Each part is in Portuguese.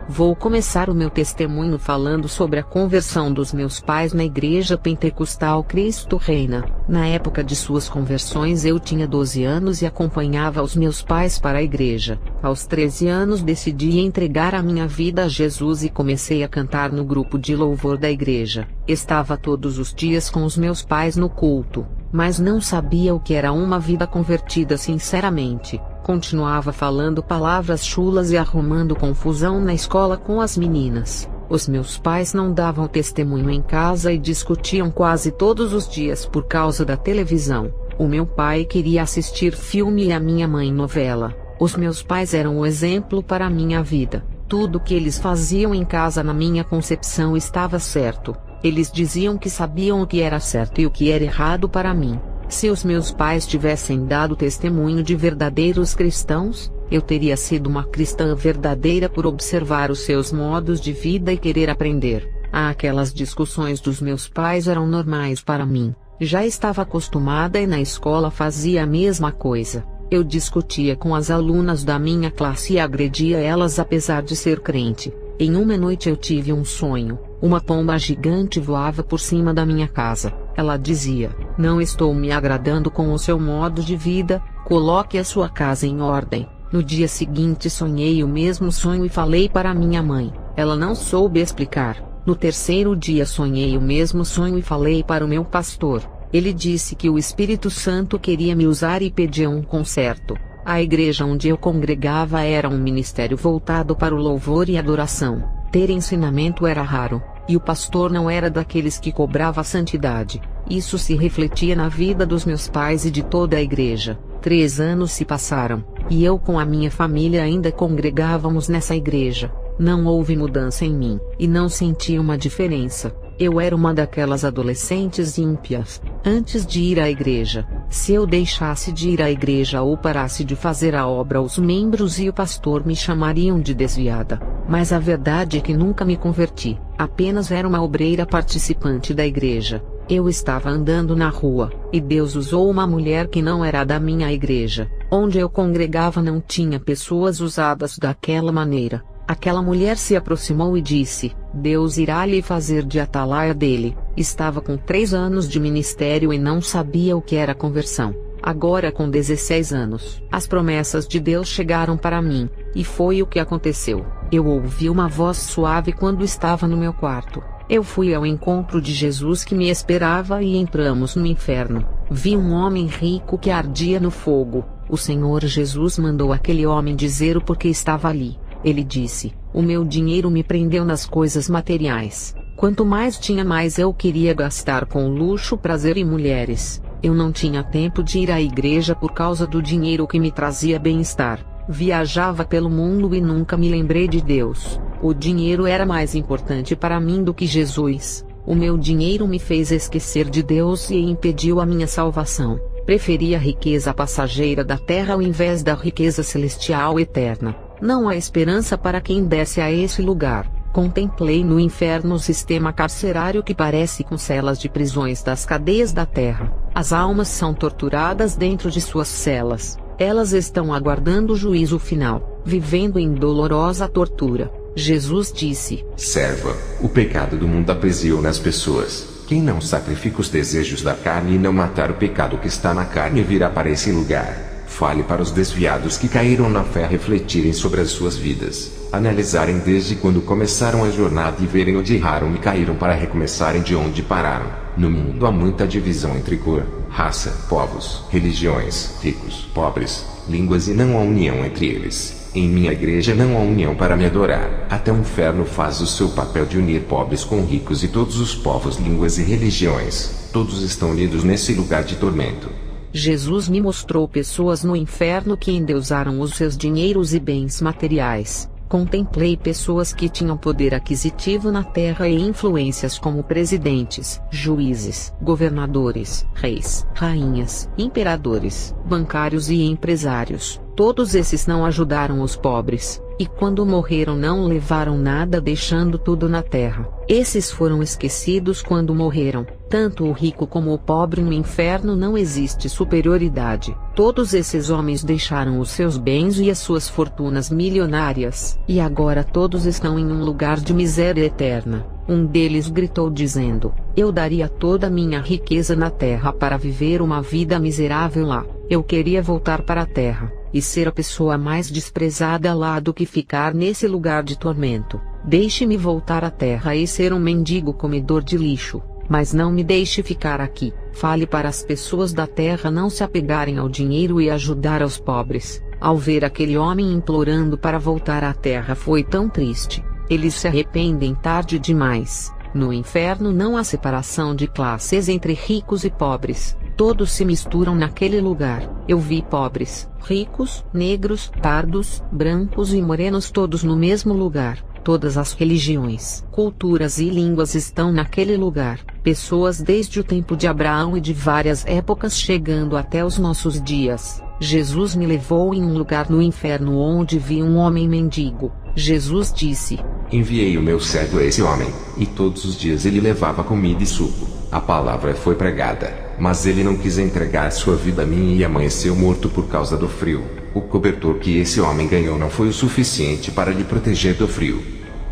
Vou começar o meu testemunho falando sobre a conversão dos meus pais na Igreja Pentecostal Cristo Reina. Na época de suas conversões eu tinha 12 anos e acompanhava os meus pais para a igreja. Aos 13 anos decidi entregar a minha vida a Jesus e comecei a cantar no grupo de louvor da igreja. Estava todos os dias com os meus pais no culto, mas não sabia o que era uma vida convertida sinceramente. Continuava falando palavras chulas e arrumando confusão na escola com as meninas. Os meus pais não davam testemunho em casa e discutiam quase todos os dias por causa da televisão. O meu pai queria assistir filme e a minha mãe novela. Os meus pais eram o exemplo para a minha vida. Tudo que eles faziam em casa na minha concepção estava certo. Eles diziam que sabiam o que era certo e o que era errado para mim. Se os meus pais tivessem dado testemunho de verdadeiros cristãos, eu teria sido uma cristã verdadeira por observar os seus modos de vida e querer aprender. Aquelas discussões dos meus pais eram normais para mim. Já estava acostumada e na escola fazia a mesma coisa. Eu discutia com as alunas da minha classe e agredia elas apesar de ser crente. Em uma noite eu tive um sonho. Uma pomba gigante voava por cima da minha casa. Ela dizia: "Não estou me agradando com o seu modo de vida, coloque a sua casa em ordem." No dia seguinte sonhei o mesmo sonho e falei para minha mãe. Ela não soube explicar. No terceiro dia sonhei o mesmo sonho e falei para o meu pastor. Ele disse que o Espírito Santo queria me usar e pedia um conserto. A igreja onde eu congregava era um ministério voltado para o louvor e adoração. Ter ensinamento era raro, e o pastor não era daqueles que cobrava santidade. Isso se refletia na vida dos meus pais e de toda a igreja. 3 anos se passaram, e eu com a minha família ainda congregávamos nessa igreja. Não houve mudança em mim, e não senti uma diferença. Eu era uma daquelas adolescentes ímpias. Antes de ir à igreja, se eu deixasse de ir à igreja ou parasse de fazer a obra, os membros e o pastor me chamariam de desviada. Mas a verdade é que nunca me converti, apenas era uma obreira participante da igreja. Eu estava andando na rua, e Deus usou uma mulher que não era da minha igreja. Onde eu congregava não tinha pessoas usadas daquela maneira. Aquela mulher se aproximou e disse: "Deus irá lhe fazer de atalaia dele." Estava com 3 anos de ministério e não sabia o que era conversão. Agora com 16 anos, as promessas de Deus chegaram para mim, e foi o que aconteceu. Eu ouvi uma voz suave quando estava no meu quarto. Eu fui ao encontro de Jesus que me esperava e entramos no inferno. Vi um homem rico que ardia no fogo. O Senhor Jesus mandou aquele homem dizer o porquê estava ali. Ele disse: "O meu dinheiro me prendeu nas coisas materiais. Quanto mais tinha, mais eu queria gastar com luxo, prazer e mulheres. Eu não tinha tempo de ir à igreja por causa do dinheiro que me trazia bem-estar. Viajava pelo mundo e nunca me lembrei de Deus. O dinheiro era mais importante para mim do que Jesus. O meu dinheiro me fez esquecer de Deus e impediu a minha salvação. Preferi a riqueza passageira da terra ao invés da riqueza celestial eterna. Não há esperança para quem desce a esse lugar." Contemplei no inferno o sistema carcerário que parece com celas de prisões das cadeias da terra. As almas são torturadas dentro de suas celas. Elas estão aguardando o juízo final, vivendo em dolorosa tortura. Jesus disse: "Serva, o pecado do mundo aprisiona as pessoas. Quem não sacrifica os desejos da carne e não matar o pecado que está na carne virá para esse lugar." Fale para os desviados que caíram na fé refletirem sobre as suas vidas, analisarem desde quando começaram a jornada e verem onde erraram e caíram para recomeçarem de onde pararam. No mundo há muita divisão entre cor, raça, povos, religiões, ricos, pobres, línguas e não há união entre eles. Em minha igreja não há união para me adorar. Até o inferno faz o seu papel de unir pobres com ricos e todos os povos, línguas e religiões. Todos estão unidos nesse lugar de tormento. Jesus me mostrou pessoas no inferno que endeusaram os seus dinheiros e bens materiais. Contemplei pessoas que tinham poder aquisitivo na terra e influências como presidentes, juízes, governadores, reis, rainhas, imperadores, bancários e empresários. Todos esses não ajudaram os pobres. e quando morreram não levaram nada, deixando tudo na terra. Esses foram esquecidos quando morreram. Tanto o rico como o pobre no inferno não existe superioridade. Todos esses homens deixaram os seus bens e as suas fortunas milionárias, e agora todos estão em um lugar de miséria eterna. Um deles gritou dizendo: eu daria toda a minha riqueza na terra para viver uma vida miserável lá. Eu queria voltar para a terra, e ser a pessoa mais desprezada lá do que ficar nesse lugar de tormento. Deixe-me voltar à terra e ser um mendigo comedor de lixo, mas não me deixe ficar aqui. Fale para as pessoas da terra não se apegarem ao dinheiro e ajudar aos pobres. Ao ver aquele homem implorando para voltar à terra foi tão triste. Eles se arrependem tarde demais. No inferno não há separação de classes entre ricos e pobres. Todos se misturam naquele lugar. Eu vi pobres, ricos, negros, pardos, brancos e morenos todos no mesmo lugar. Todas as religiões, culturas e línguas estão naquele lugar. Pessoas desde o tempo de Abraão e de várias épocas chegando até os nossos dias. Jesus me levou em um lugar no inferno onde vi um homem mendigo. Jesus disse: enviei o meu servo a esse homem, e todos os dias ele levava comida e suco. A palavra foi pregada, mas ele não quis entregar sua vida a mim e amanheceu morto por causa do frio. O cobertor que esse homem ganhou não foi o suficiente para lhe proteger do frio.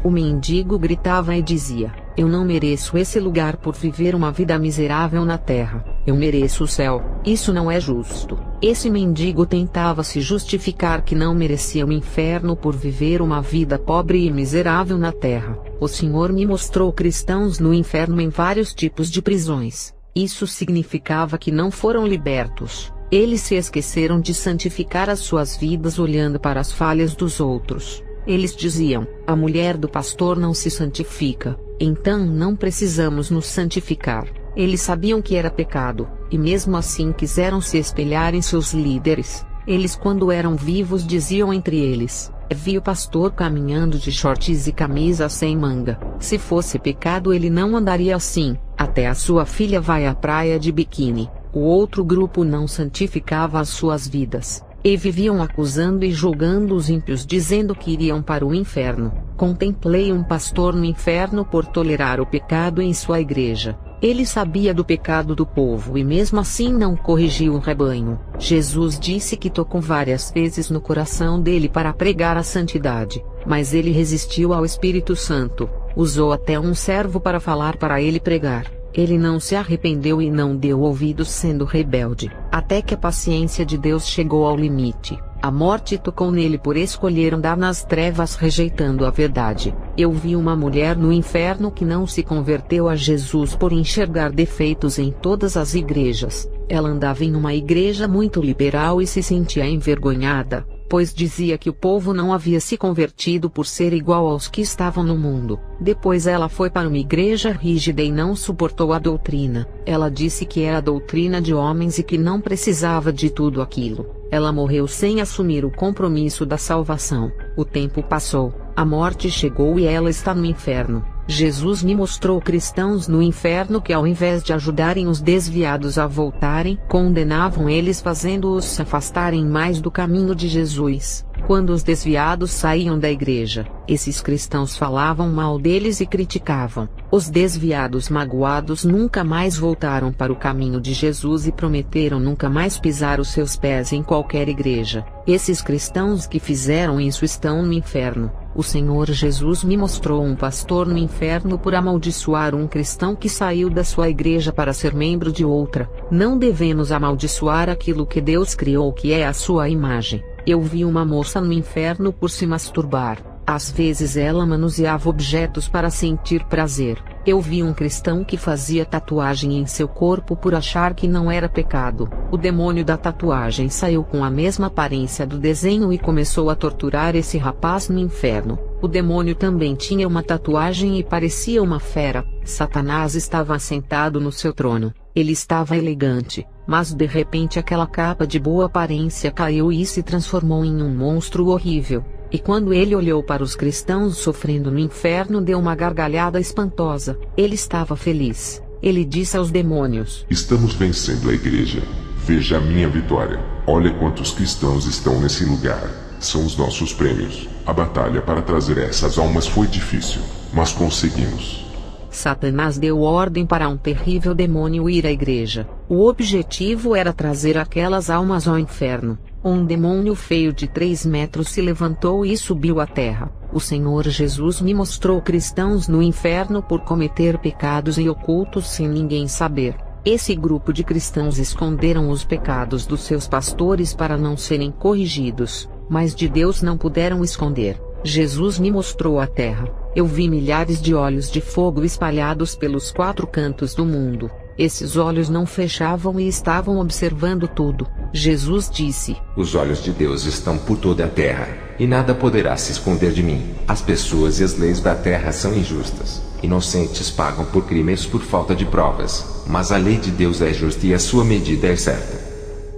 O mendigo gritava e dizia: eu não mereço esse lugar por viver uma vida miserável na terra. Eu mereço o céu. Isso não é justo. Esse mendigo tentava se justificar que não merecia o inferno por viver uma vida pobre e miserável na terra. O Senhor me mostrou cristãos no inferno em vários tipos de prisões. Isso significava que não foram libertos. Eles se esqueceram de santificar as suas vidas olhando para as falhas dos outros. Eles diziam: a mulher do pastor não se santifica, então não precisamos nos santificar. Eles sabiam que era pecado, e mesmo assim quiseram se espelhar em seus líderes. Eles, quando eram vivos, diziam entre eles: vi o pastor caminhando de shorts e camisa sem manga. Se fosse pecado ele não andaria assim. Até a sua filha vai à praia de biquíni. O outro grupo não santificava as suas vidas, e viviam acusando e julgando os ímpios, dizendo que iriam para o inferno. Contemplei um pastor no inferno por tolerar o pecado em sua igreja. Ele sabia do pecado do povo e mesmo assim não corrigiu o rebanho. Jesus disse que tocou várias vezes no coração dele para pregar a santidade, mas ele resistiu ao Espírito Santo. Usou até um servo para falar para ele pregar. Ele não se arrependeu e não deu ouvidos, sendo rebelde, até que a paciência de Deus chegou ao limite. A morte tocou nele por escolher andar nas trevas, rejeitando a verdade. Eu vi uma mulher no inferno que não se converteu a Jesus por enxergar defeitos em todas as igrejas. Ela andava em uma igreja muito liberal e se sentia envergonhada, pois dizia que o povo não havia se convertido por ser igual aos que estavam no mundo. Depois ela foi para uma igreja rígida e não suportou a doutrina. Ela disse que era a doutrina de homens e que não precisava de tudo aquilo. Ela morreu sem assumir o compromisso da salvação. O tempo passou, a morte chegou e ela está no inferno. Jesus me mostrou cristãos no inferno que, ao invés de ajudarem os desviados a voltarem, condenavam eles, fazendo-os se afastarem mais do caminho de Jesus. Quando os desviados saíam da igreja, esses cristãos falavam mal deles e criticavam. Os desviados, magoados, nunca mais voltaram para o caminho de Jesus e prometeram nunca mais pisar os seus pés em qualquer igreja. Esses cristãos que fizeram isso estão no inferno. O Senhor Jesus me mostrou um pastor no inferno por amaldiçoar um cristão que saiu da sua igreja para ser membro de outra. Não devemos amaldiçoar aquilo que Deus criou, que é a sua imagem. Eu vi uma moça no inferno por se masturbar. Às vezes ela manuseava objetos para sentir prazer. Eu vi um cristão que fazia tatuagem em seu corpo por achar que não era pecado. O demônio da tatuagem saiu com a mesma aparência do desenho e começou a torturar esse rapaz no inferno. O demônio também tinha uma tatuagem e parecia uma fera. Satanás estava assentado no seu trono. Ele estava elegante, mas de repente aquela capa de boa aparência caiu e se transformou em um monstro horrível. E quando ele olhou para os cristãos sofrendo no inferno, deu uma gargalhada espantosa. Ele estava feliz. Ele disse aos demônios: estamos vencendo a igreja. Veja a minha vitória. Olha quantos cristãos estão nesse lugar. são os nossos prêmios. A batalha para trazer essas almas foi difícil, mas conseguimos. Satanás deu ordem para um terrível demônio ir à igreja. O objetivo era trazer aquelas almas ao inferno. Um demônio feio de 3 metros se levantou e subiu à terra. O Senhor Jesus me mostrou cristãos no inferno por cometer pecados e ocultos sem ninguém saber. Esse grupo de cristãos esconderam os pecados dos seus pastores para não serem corrigidos, mas de Deus não puderam esconder. Jesus me mostrou a terra. Eu vi milhares de olhos de fogo espalhados pelos 4 cantos do mundo. Esses olhos não fechavam e estavam observando tudo. Jesus disse: Os olhos de Deus estão por toda a terra, e nada poderá se esconder de mim. As pessoas e as leis da terra são injustas. Inocentes pagam por crimes por falta de provas, mas a lei de Deus é justa e a sua medida é certa.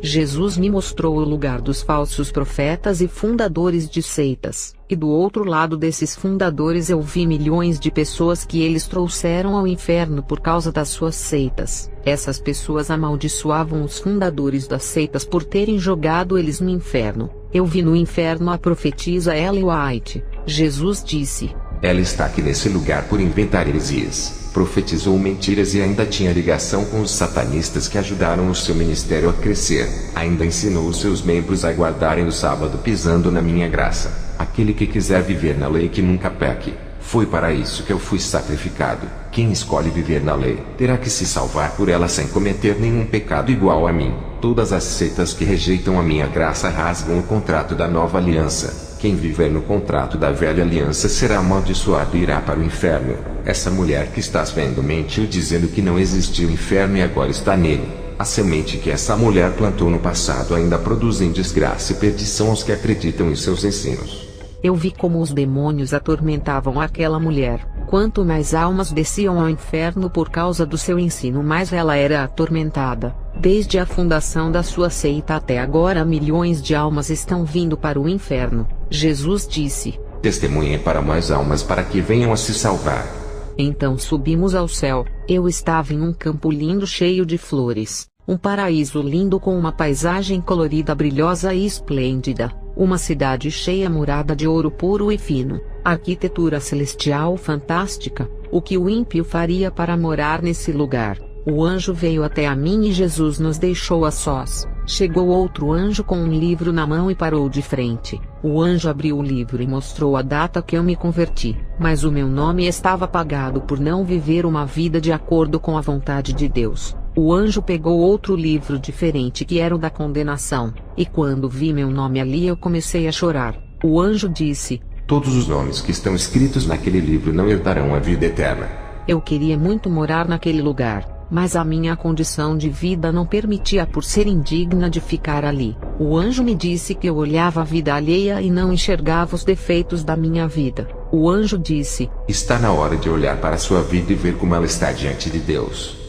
Jesus me mostrou o lugar dos falsos profetas e fundadores de seitas, e do outro lado desses fundadores eu vi milhões de pessoas que eles trouxeram ao inferno por causa das suas seitas. Essas pessoas amaldiçoavam os fundadores das seitas por terem jogado eles no inferno. Eu vi no inferno a profetisa Ellen White. Jesus disse: Ela está aqui nesse lugar por inventar heresias. Profetizou mentiras e ainda tinha ligação com os satanistas que ajudaram o seu ministério a crescer. Ainda ensinou os seus membros a guardarem o sábado pisando na minha graça. Aquele que quiser viver na lei que nunca peque. Foi para isso que eu fui sacrificado. Quem escolhe viver na lei, terá que se salvar por ela sem cometer nenhum pecado igual a mim. Todas as seitas que rejeitam a minha graça rasgam o contrato da nova aliança. Quem viver no contrato da velha aliança será amaldiçoado e irá para o inferno. Essa mulher que estás vendo mentiu dizendo que não existia o inferno e agora está nele. A semente que essa mulher plantou no passado ainda produzem desgraça e perdição aos que acreditam em seus ensinos. Eu vi como os demônios atormentavam aquela mulher. Quanto mais almas desciam ao inferno por causa do seu ensino, mais ela era atormentada. Desde a fundação da sua seita até agora, milhões de almas estão vindo para o inferno. Jesus disse: Testemunhem para mais almas para que venham a se salvar. Então subimos ao céu. Eu estava em um campo lindo cheio de flores. Um paraíso lindo com uma paisagem colorida, brilhosa e esplêndida. Uma cidade cheia murada de ouro puro e fino. Arquitetura celestial fantástica. O que o ímpio faria para morar nesse lugar? O anjo veio até a mim e Jesus nos deixou a sós. Chegou outro anjo com um livro na mão e parou de frente. O anjo abriu o livro e mostrou a data que eu me converti. Mas o meu nome estava apagado por não viver uma vida de acordo com a vontade de Deus. O anjo pegou outro livro diferente que era o da condenação. E quando vi meu nome ali eu comecei a chorar. O anjo disse: Todos os nomes que estão escritos naquele livro não herdarão a vida eterna. Eu queria muito morar naquele lugar, mas a minha condição de vida não permitia por ser indigna de ficar ali. O anjo me disse que eu olhava a vida alheia e não enxergava os defeitos da minha vida. O anjo disse: Está na hora de olhar para a sua vida e ver como ela está diante de Deus.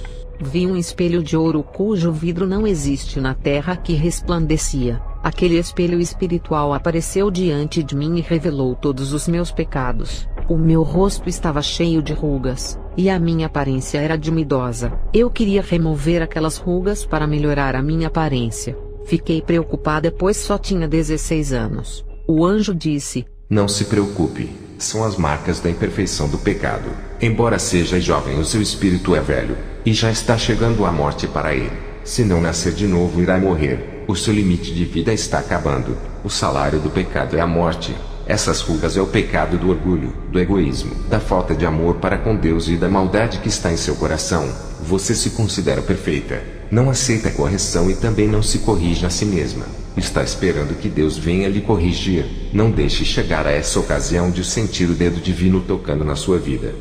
Vi um espelho de ouro cujo vidro não existe na terra que resplandecia. Aquele espelho espiritual apareceu diante de mim e revelou todos os meus pecados. O meu rosto estava cheio de rugas, e a minha aparência era de uma idosa. Eu queria remover aquelas rugas para melhorar a minha aparência. Fiquei preocupada pois só tinha 16 anos. O anjo disse: Não se preocupe, são as marcas da imperfeição do pecado. Embora seja jovem, o seu espírito é velho, e já está chegando a morte para ele. Se não nascer de novo, irá morrer. O seu limite de vida está acabando. O salário do pecado é a morte. Essas rugas é o pecado do orgulho, do egoísmo, da falta de amor para com Deus e da maldade que está em seu coração. Você se considera perfeita. Não aceita a correção e também não se corrige a si mesma. Está esperando que Deus venha lhe corrigir. Não deixe chegar a essa ocasião de sentir o dedo divino tocando na sua vida.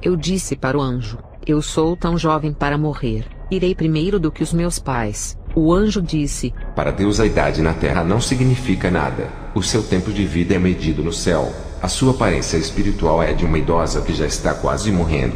Eu disse para o anjo: Eu sou tão jovem para morrer. Irei primeiro do que os meus pais. O anjo disse: Para Deus a idade na terra não significa nada. O seu tempo de vida é medido no céu. A sua aparência espiritual é de uma idosa que já está quase morrendo.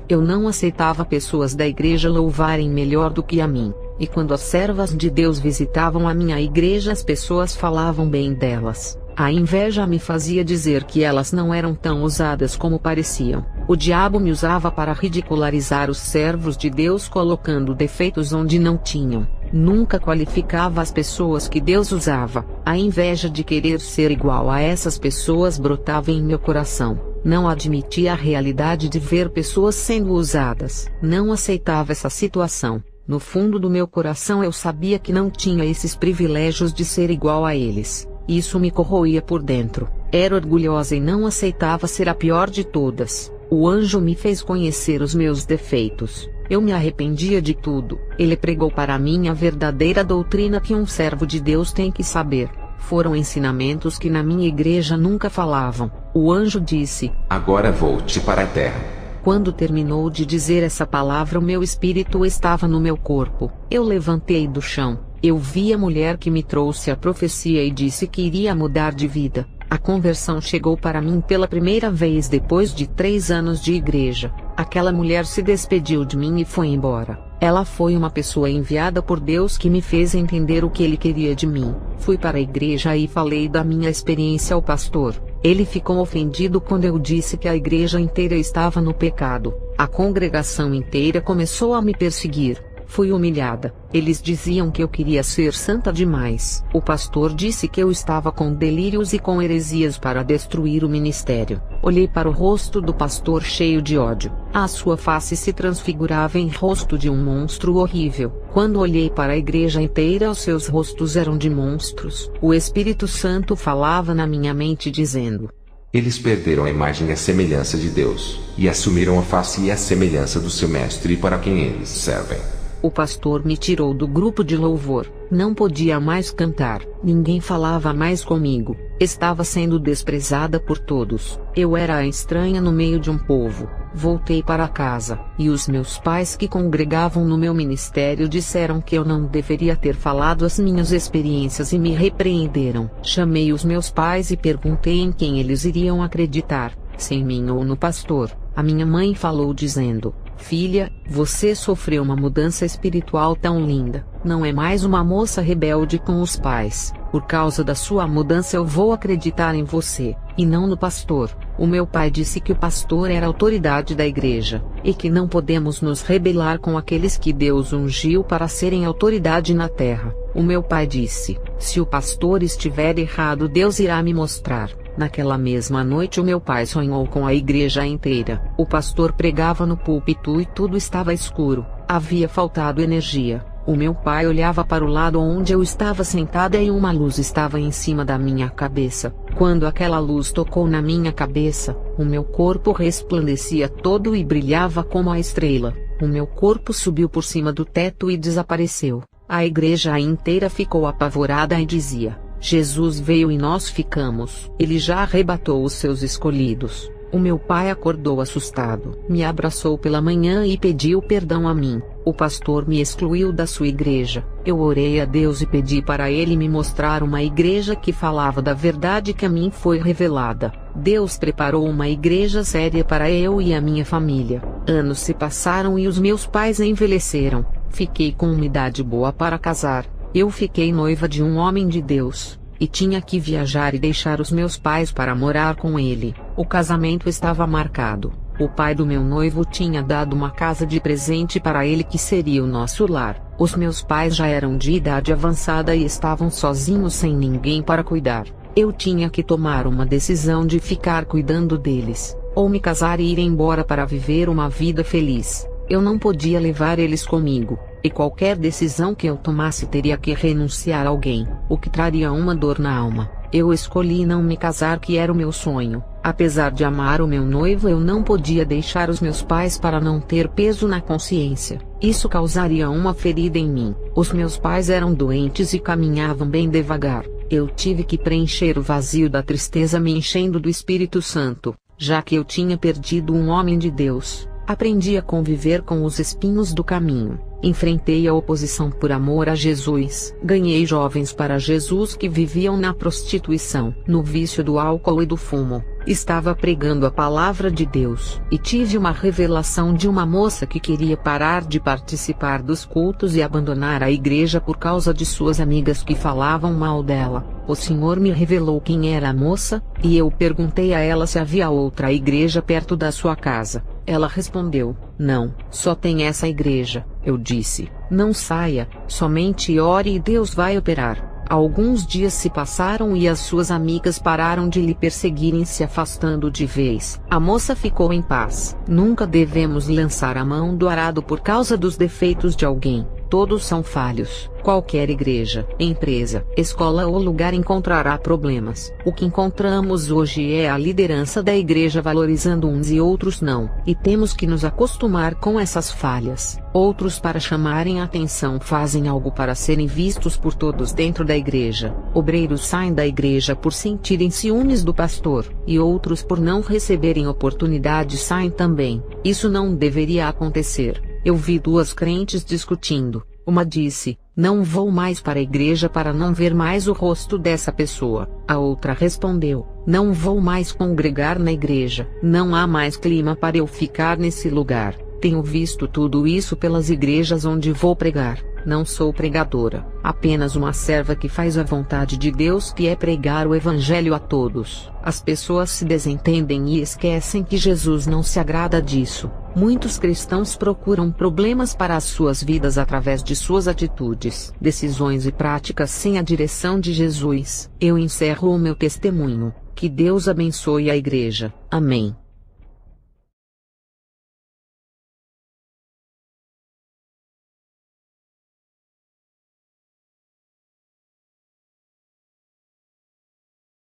Eu não aceitava pessoas da igreja louvarem melhor do que a mim. E quando as servas de Deus visitavam a minha igreja, as pessoas falavam bem delas. A inveja me fazia dizer que elas não eram tão ousadas como pareciam. O diabo me usava para ridicularizar os servos de Deus, colocando defeitos onde não tinham. Nunca qualificava as pessoas que Deus usava. A inveja de querer ser igual a essas pessoas brotava em meu coração. Não admitia a realidade de ver pessoas sendo usadas. Não aceitava essa situação. No fundo do meu coração eu sabia que não tinha esses privilégios de ser igual a eles. Isso me corroía por dentro. Era orgulhosa e não aceitava ser a pior de todas. O anjo me fez conhecer os meus defeitos. Eu me arrependia de tudo. Ele pregou para mim a verdadeira doutrina que um servo de Deus tem que saber. Foram ensinamentos que na minha igreja nunca falavam. O anjo disse: agora volte para a terra. Quando terminou de dizer essa palavra, o meu espírito estava no meu corpo. Eu levantei do chão. Eu vi a mulher que me trouxe a profecia e disse que iria mudar de vida. A conversão chegou para mim pela primeira vez depois de 3 anos de igreja. Aquela mulher se despediu de mim e foi embora. Ela foi uma pessoa enviada por Deus que me fez entender o que Ele queria de mim. Fui para a igreja e falei da minha experiência ao pastor. Ele ficou ofendido quando eu disse que a igreja inteira estava no pecado. A congregação inteira começou a me perseguir. Fui humilhada. Eles diziam que eu queria ser santa demais. O pastor disse que eu estava com delírios e com heresias para destruir o ministério. Olhei para o rosto do pastor cheio de ódio. A sua face se transfigurava em rosto de um monstro horrível. Quando olhei para a igreja inteira, os seus rostos eram de monstros. O Espírito Santo falava na minha mente dizendo: eles perderam a imagem e a semelhança de Deus, e assumiram a face e a semelhança do seu mestre para quem eles servem. O pastor me tirou do grupo de louvor. Não podia mais cantar. Ninguém falava mais comigo. Estava sendo desprezada por todos. Eu era a estranha no meio de um povo. Voltei para casa, e os meus pais que congregavam no meu ministério disseram que eu não deveria ter falado as minhas experiências e me repreenderam. Chamei os meus pais e perguntei em quem eles iriam acreditar, se em mim ou no pastor. A minha mãe falou dizendo: filha, você sofreu uma mudança espiritual tão linda. Não é mais uma moça rebelde com os pais. Por causa da sua mudança eu vou acreditar em você, e não no pastor. O meu pai disse que o pastor era a autoridade da igreja, e que não podemos nos rebelar com aqueles que Deus ungiu para serem autoridade na terra. O meu pai disse: se o pastor estiver errado, Deus irá me mostrar. Naquela mesma noite o meu pai sonhou com a igreja inteira. O pastor pregava no púlpito e tudo estava escuro. Havia faltado energia. O meu pai olhava para o lado onde eu estava sentada e uma luz estava em cima da minha cabeça. Quando aquela luz tocou na minha cabeça, o meu corpo resplandecia todo e brilhava como a estrela. O meu corpo subiu por cima do teto e desapareceu. A igreja inteira ficou apavorada e dizia: Jesus veio e nós ficamos. Ele já arrebatou os seus escolhidos. O meu pai acordou assustado. Me abraçou pela manhã e pediu perdão a mim. O pastor me excluiu da sua igreja. Eu orei a Deus e pedi para ele me mostrar uma igreja que falava da verdade que a mim foi revelada. Deus preparou uma igreja séria para eu e a minha família. Anos se passaram e os meus pais envelheceram. Fiquei com uma idade boa para casar. Eu fiquei noiva de um homem de Deus, e tinha que viajar e deixar os meus pais para morar com ele. O casamento estava marcado. O pai do meu noivo tinha dado uma casa de presente para ele que seria o nosso lar. Os meus pais já eram de idade avançada e estavam sozinhos sem ninguém para cuidar. Eu tinha que tomar uma decisão de ficar cuidando deles, ou me casar e ir embora para viver uma vida feliz. Eu não podia levar eles comigo, e qualquer decisão que eu tomasse teria que renunciar a alguém, o que traria uma dor na alma. Eu escolhi não me casar, que era o meu sonho. Apesar de amar o meu noivo, eu não podia deixar os meus pais para não ter peso na consciência. Isso causaria uma ferida em mim. Os meus pais eram doentes e caminhavam bem devagar. Eu tive que preencher o vazio da tristeza me enchendo do Espírito Santo, já que eu tinha perdido um homem de Deus. Aprendi a conviver com os espinhos do caminho. Enfrentei a oposição por amor a Jesus. Ganhei jovens para Jesus que viviam na prostituição, no vício do álcool e do fumo. Estava pregando a palavra de Deus, e tive uma revelação de uma moça que queria parar de participar dos cultos e abandonar a igreja por causa de suas amigas que falavam mal dela. O Senhor me revelou quem era a moça, e eu perguntei a ela se havia outra igreja perto da sua casa. Ela respondeu: não, só tem essa igreja. Eu disse: não saia, somente ore e Deus vai operar. Alguns dias se passaram e as suas amigas pararam de lhe perseguirem, se afastando de vez. A moça ficou em paz. Nunca devemos lançar a mão do arado por causa dos defeitos de alguém. Todos são falhos. Qualquer igreja, empresa, escola ou lugar encontrará problemas. O que encontramos hoje é a liderança da igreja valorizando uns e outros não. E temos que nos acostumar com essas falhas. Outros, para chamarem a atenção, fazem algo para serem vistos por todos dentro da igreja. Obreiros saem da igreja por sentirem ciúmes do pastor, e outros, por não receberem oportunidade, saem também. Isso não deveria acontecer. Eu vi duas crentes discutindo. Uma disse: não vou mais para a igreja para não ver mais o rosto dessa pessoa. A outra respondeu: não vou mais congregar na igreja. Não há mais clima para eu ficar nesse lugar. Tenho visto tudo isso pelas igrejas onde vou pregar. Não sou pregadora, apenas uma serva que faz a vontade de Deus, que é pregar o evangelho a todos. As pessoas se desentendem e esquecem que Jesus não se agrada disso. Muitos cristãos procuram problemas para as suas vidas através de suas atitudes, decisões e práticas sem a direção de Jesus. Eu encerro o meu testemunho. Que Deus abençoe a igreja. Amém.